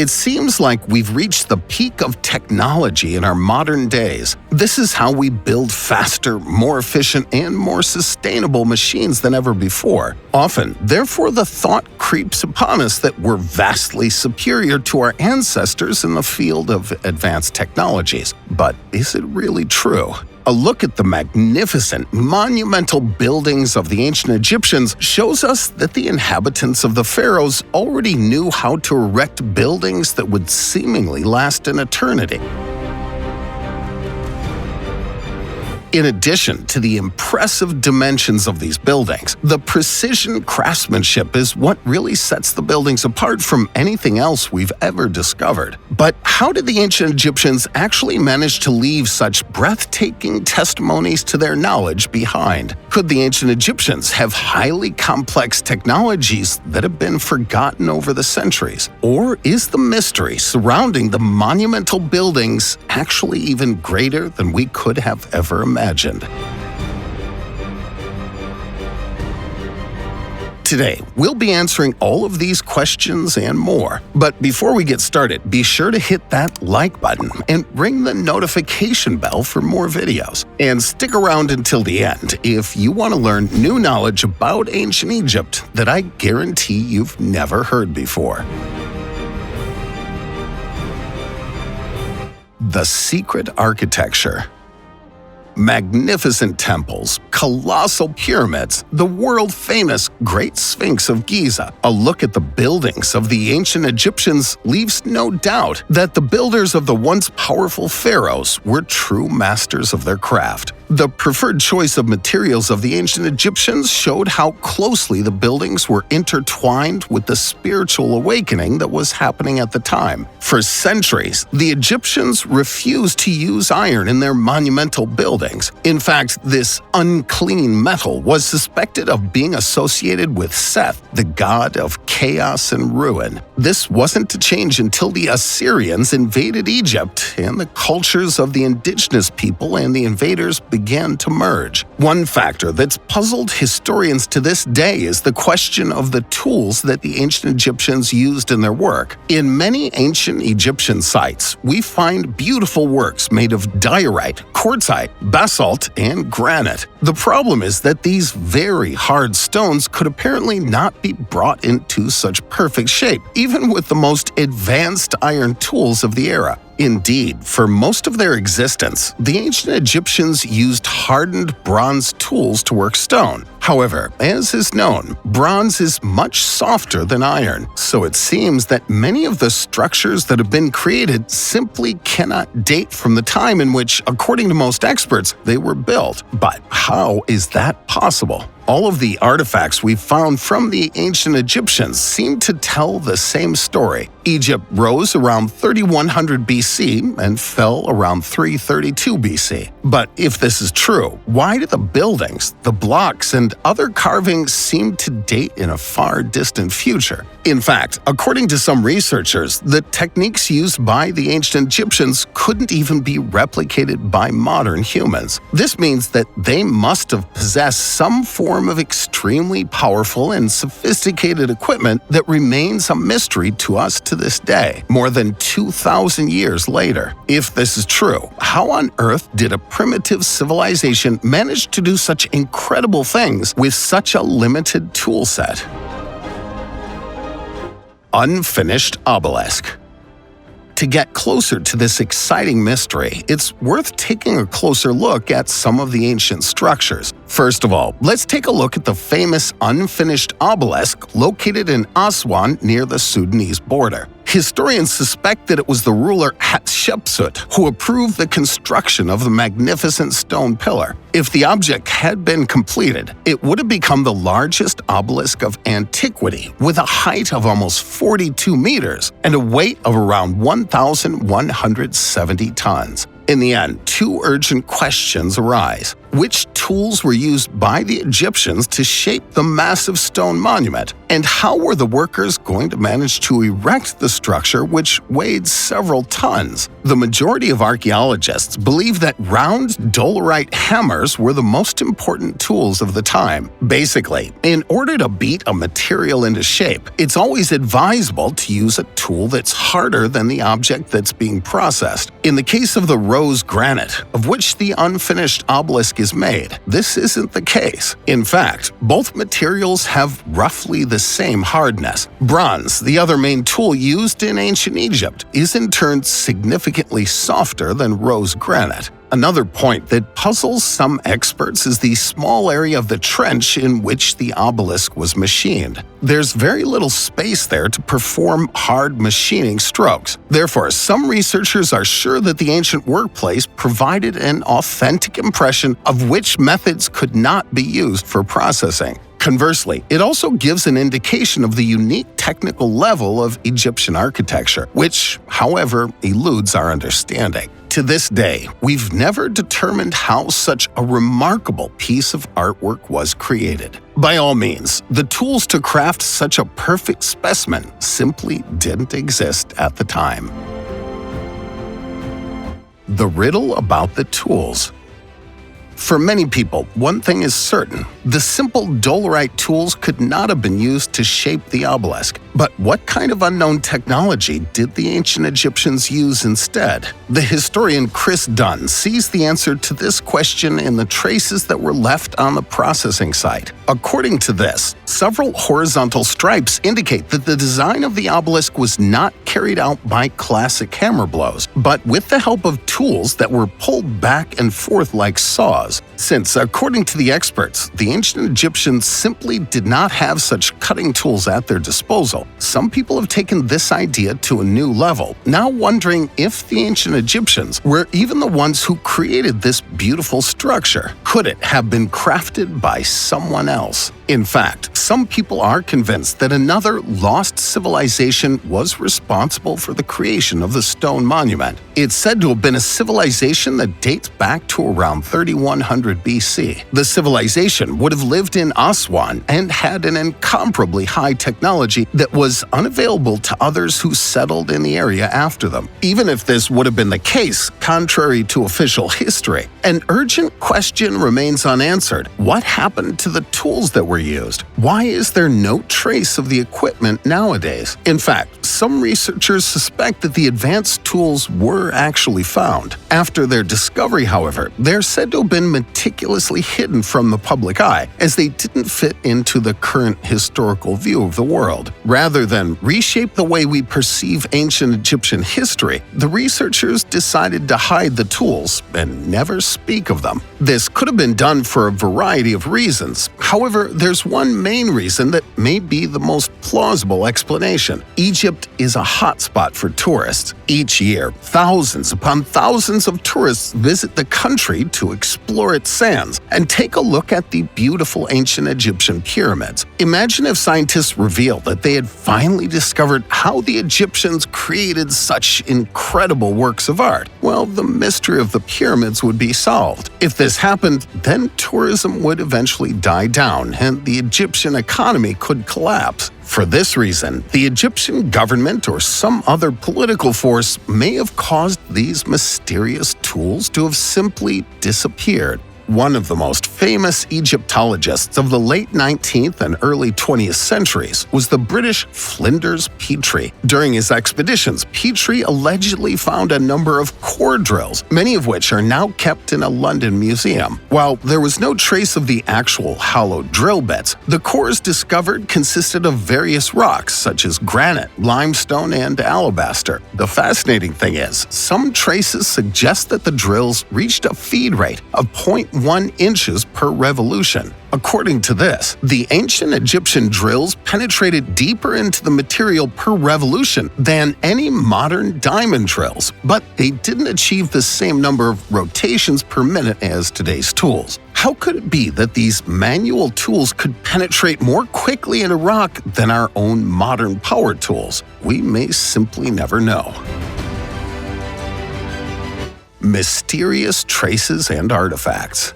It seems like we've reached the peak of technology in our modern days. This is how we build faster, more efficient, and more sustainable machines than ever before. Often, therefore, the thought creeps upon us that we're vastly superior to our ancestors in the field of advanced technologies. But is it really true? A look at the magnificent, monumental buildings of the ancient Egyptians shows us that the inhabitants of the pharaohs already knew how to erect buildings that would seemingly last an eternity. In addition to the impressive dimensions of these buildings, the precision craftsmanship is what really sets the buildings apart from anything else we've ever discovered. But how did the ancient Egyptians actually manage to leave such breathtaking testimonies to their knowledge behind? Could the ancient Egyptians have highly complex technologies that have been forgotten over the centuries? Or is the mystery surrounding the monumental buildings actually even greater than we could have ever imagined? Today, we'll be answering all of these questions and more. But before we get started, be sure to hit that like button and ring the notification bell for more videos. And stick around until the end if you want to learn new knowledge about ancient Egypt that I guarantee you've never heard before. The secret architecture. Magnificent temples, colossal pyramids, the world-famous Great Sphinx of Giza. A look at the buildings of the ancient Egyptians leaves no doubt that the builders of the once powerful pharaohs were true masters of their craft. The preferred choice of materials of the ancient Egyptians showed how closely the buildings were intertwined with the spiritual awakening that was happening at the time. For centuries, the Egyptians refused to use iron in their monumental buildings. In fact, this unclean metal was suspected of being associated with Seth, the god of chaos and ruin. This wasn't to change until the Assyrians invaded Egypt and the cultures of the indigenous people and the invaders began to merge. One factor that's puzzled historians to this day is the question of the tools that the ancient Egyptians used in their work. In many ancient Egyptian sites, we find beautiful works made of diorite, quartzite, basalt, and granite. The problem is that these very hard stones could apparently not be brought into such perfect shape, even with the most advanced iron tools of the era. Indeed, for most of their existence, the ancient Egyptians used hardened bronze tools to work stone. However, as is known, bronze is much softer than iron, so it seems that many of the structures that have been created simply cannot date from the time in which, according to most experts, they were built. But how is that possible? All of the artifacts we've found from the ancient Egyptians seem to tell the same story. Egypt rose around 3100 BC and fell around 332 BC. But if this is true, why do the buildings, the blocks, and other carvings seem to date in a far distant future? In fact, according to some researchers, the techniques used by the ancient Egyptians couldn't even be replicated by modern humans. This means that they must have possessed some form of extremely powerful and sophisticated equipment that remains a mystery to us to this day, more than 2,000 years later. If this is true, how on earth did a primitive civilization manage to do such incredible things with such a limited tool set? Unfinished obelisk. To get closer to this exciting mystery, it's worth taking a closer look at some of the ancient structures. First of all, let's take a look at the famous unfinished obelisk located in Aswan near the Sudanese border. Historians suspect that it was the ruler Hatshepsut who approved the construction of the magnificent stone pillar. If the object had been completed, it would have become the largest obelisk of antiquity, with a height of almost 42 meters and a weight of around 1,170 tons. In the end, two urgent questions arise. Which tools were used by the Egyptians to shape the massive stone monument? And how were the workers going to manage to erect the structure, which weighed several tons? The majority of archaeologists believe that round dolerite hammers were the most important tools of the time. Basically, in order to beat a material into shape, it's always advisable to use a tool that's harder than the object that's being processed. In the case of the rose granite, of which the unfinished obelisk is made, this isn't the case. In fact, both materials have roughly the same hardness. Bronze, the other main tool used in ancient Egypt, is in turn significantly softer than rose granite. Another point that puzzles some experts is the small area of the trench in which the obelisk was machined. There's very little space there to perform hard machining strokes. Therefore, some researchers are sure that the ancient workplace provided an authentic impression of which methods could not be used for processing. Conversely, it also gives an indication of the unique technical level of Egyptian architecture, which, however, eludes our understanding. To this day, we've never determined how such a remarkable piece of artwork was created. By all means, the tools to craft such a perfect specimen simply didn't exist at the time. The riddle about the tools. For many people, one thing is certain: the simple dolerite tools could not have been used to shape the obelisk. But what kind of unknown technology did the ancient Egyptians use instead? The historian Chris Dunn sees the answer to this question in the traces that were left on the processing site. According to this, several horizontal stripes indicate that the design of the obelisk was not carried out by classic hammer blows, but with the help of tools that were pulled back and forth like saws. Since, according to the experts, the ancient Egyptians simply did not have such cutting tools at their disposal, some people have taken this idea to a new level, now wondering if the ancient Egyptians were even the ones who created this beautiful structure. Could it have been crafted by someone else? In fact, some people are convinced that another lost civilization was responsible for the creation of the stone monument. It's said to have been a civilization that dates back to around 3100 BC. The civilization would have lived in Aswan and had an incomparably high technology that was unavailable to others who settled in the area after them. Even if this would have been the case, contrary to official history, an urgent question remains unanswered. What happened to the tools that were used? Why is there no trace of the equipment nowadays? In fact, some researchers suspect that the advanced tools were actually found. After their discovery, however, they're said to have been meticulously hidden from the public eye, as they didn't fit into the current historical view of the world. Rather than reshape the way we perceive ancient Egyptian history, the researchers decided to hide the tools and never speak of them. This could have been done for a variety of reasons. However, there's one main reason that may be the most plausible explanation. Egypt is a hotspot for tourists. Each year, thousands upon thousands of tourists visit the country to explore its sands and take a look at the beautiful ancient Egyptian pyramids. Imagine if scientists revealed that they had finally discovered how the Egyptians created such incredible works of art. Well, the mystery of the pyramids would be solved. If this happened, then tourism would eventually die down and the Egyptian economy could collapse. For this reason, the Egyptian government or some other political force may have caused these mysterious tools to have simply disappeared. One of the most famous Egyptologists of the late 19th and early 20th centuries was the British Flinders Petrie. During his expeditions, Petrie allegedly found a number of core drills, many of which are now kept in a London museum. While there was no trace of the actual hollow drill bits, the cores discovered consisted of various rocks such as granite, limestone, and alabaster. The fascinating thing is, some traces suggest that the drills reached a feed rate of 0.1 inches per revolution. According to this, the ancient Egyptian drills penetrated deeper into the material per revolution than any modern diamond drills, but they didn't achieve the same number of rotations per minute as today's tools. How could it be that these manual tools could penetrate more quickly into rock than our own modern power tools? We may simply never know. Mysterious traces and artifacts.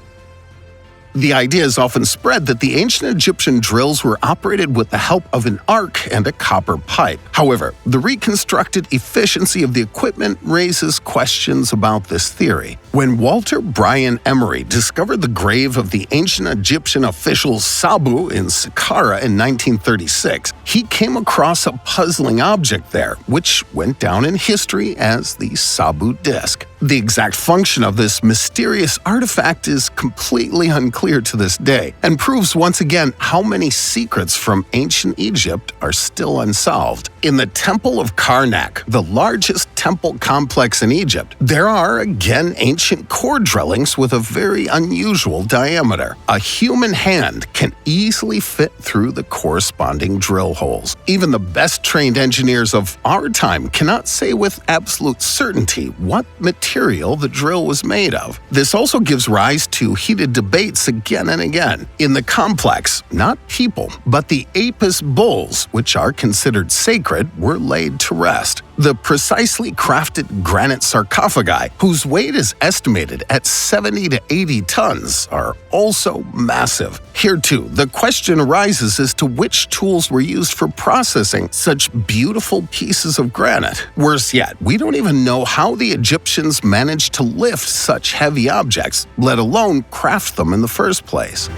The idea is often spread that the ancient Egyptian drills were operated with the help of an arc and a copper pipe. However, the reconstructed efficiency of the equipment raises questions about this theory. When Walter Bryan Emery discovered the grave of the ancient Egyptian official Sabu in Saqqara in 1936, he came across a puzzling object there, which went down in history as the Sabu disc. The exact function of this mysterious artifact is completely unclear to this day, and proves once again how many secrets from ancient Egypt are still unsolved. In the Temple of Karnak, the largest temple complex in Egypt, there are again ancient core drillings with a very unusual diameter. A human hand can easily fit through the corresponding drill holes. Even the best trained engineers of our time cannot say with absolute certainty what material the drill was made of. This also gives rise to heated debates again and again. In the complex, not people, but the Apis bulls, which are considered sacred, were laid to rest. The precisely crafted granite sarcophagi, whose weight is estimated at 70 to 80 tons, are also massive. Here too, the question arises as to which tools were used for processing such beautiful pieces of granite. Worse yet, we don't even know how the Egyptians managed to lift such heavy objects, let alone craft them in the first place.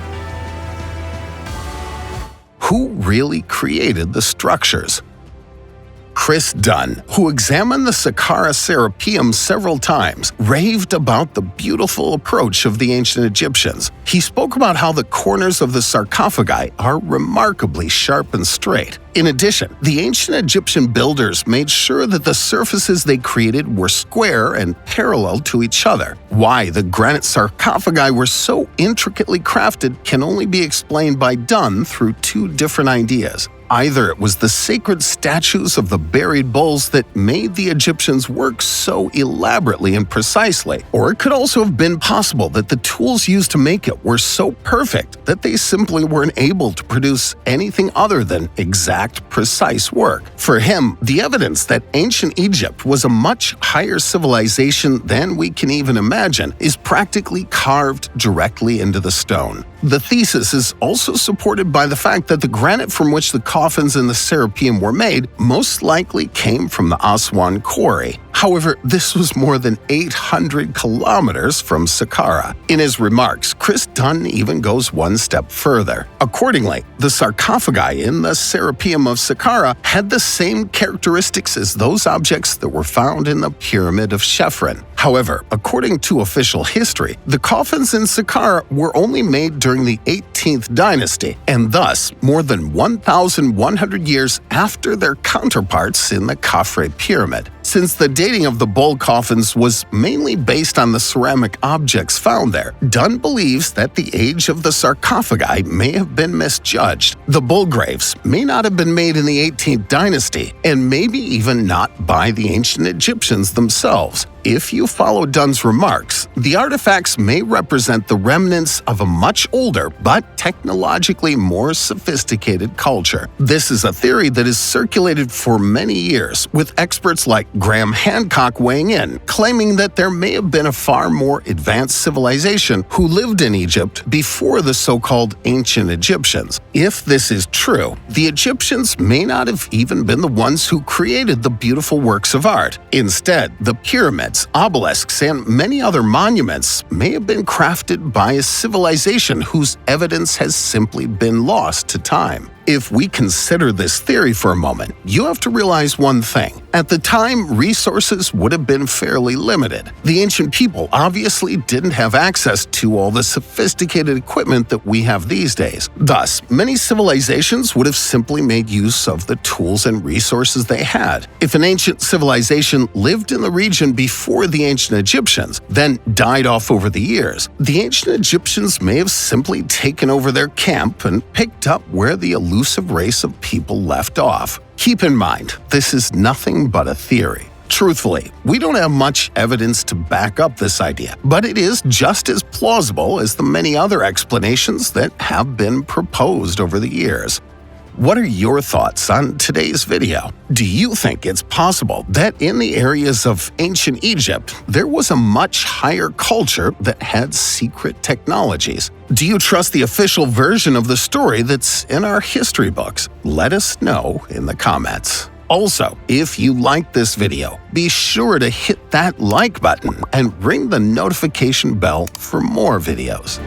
Who really created the structures? Chris Dunn, who examined the Saqqara Serapeum several times, raved about the beautiful approach of the ancient Egyptians. He spoke about how the corners of the sarcophagi are remarkably sharp and straight. In addition, the ancient Egyptian builders made sure that the surfaces they created were square and parallel to each other. Why the granite sarcophagi were so intricately crafted can only be explained by Dunn through two different ideas. Either it was the sacred statues of the buried bulls that made the Egyptians work so elaborately and precisely, or it could also have been possible that the tools used to make it were so perfect that they simply weren't able to produce anything other than exact, precise work. For him, the evidence that ancient Egypt was a much higher civilization than we can even imagine is practically carved directly into the stone. The thesis is also supported by the fact that the granite from which the coffins in the Serapeum were made most likely came from the Aswan quarry. However, this was more than 800 kilometers from Saqqara. In his remarks, Chris Dunn even goes one step further. Accordingly, the sarcophagi in the Serapeum of Saqqara had the same characteristics as those objects that were found in the Pyramid of Chephren. However, according to official history, the coffins in Saqqara were only made during the 18th dynasty, and thus more than 1,100 years after their counterparts in the Khafre Pyramid. Since the dating of the bull coffins was mainly based on the ceramic objects found there, Dunn believes that the age of the sarcophagi may have been misjudged. The bull graves may not have been made in the 18th dynasty, and maybe even not by the ancient Egyptians themselves. If you follow Dunn's remarks, the artifacts may represent the remnants of a much older but technologically more sophisticated culture. This is a theory that has circulated for many years, with experts like Graham Hancock weighing in, claiming that there may have been a far more advanced civilization who lived in Egypt before the so-called ancient Egyptians. If this is true, the Egyptians may not have even been the ones who created the beautiful works of art. Instead, the pyramids, obelisks, and many other monuments may have been crafted by a civilization whose evidence has simply been lost to time. If we consider this theory for a moment, you have to realize one thing. At the time, resources would have been fairly limited. The ancient people obviously didn't have access to all the sophisticated equipment that we have these days. Thus, many civilizations would have simply made use of the tools and resources they had. If an ancient civilization lived in the region before the ancient Egyptians, then died off over the years, the ancient Egyptians may have simply taken over their camp and picked up where the elusive race of people left off. Keep in mind, this is nothing but a theory. Truthfully, we don't have much evidence to back up this idea, but it is just as plausible as the many other explanations that have been proposed over the years. What are your thoughts on today's video? Do you think it's possible that in the areas of ancient Egypt, there was a much higher culture that had secret technologies? Do you trust the official version of the story that's in our history books? Let us know in the comments. Also, if you liked this video, be sure to hit that like button and ring the notification bell for more videos.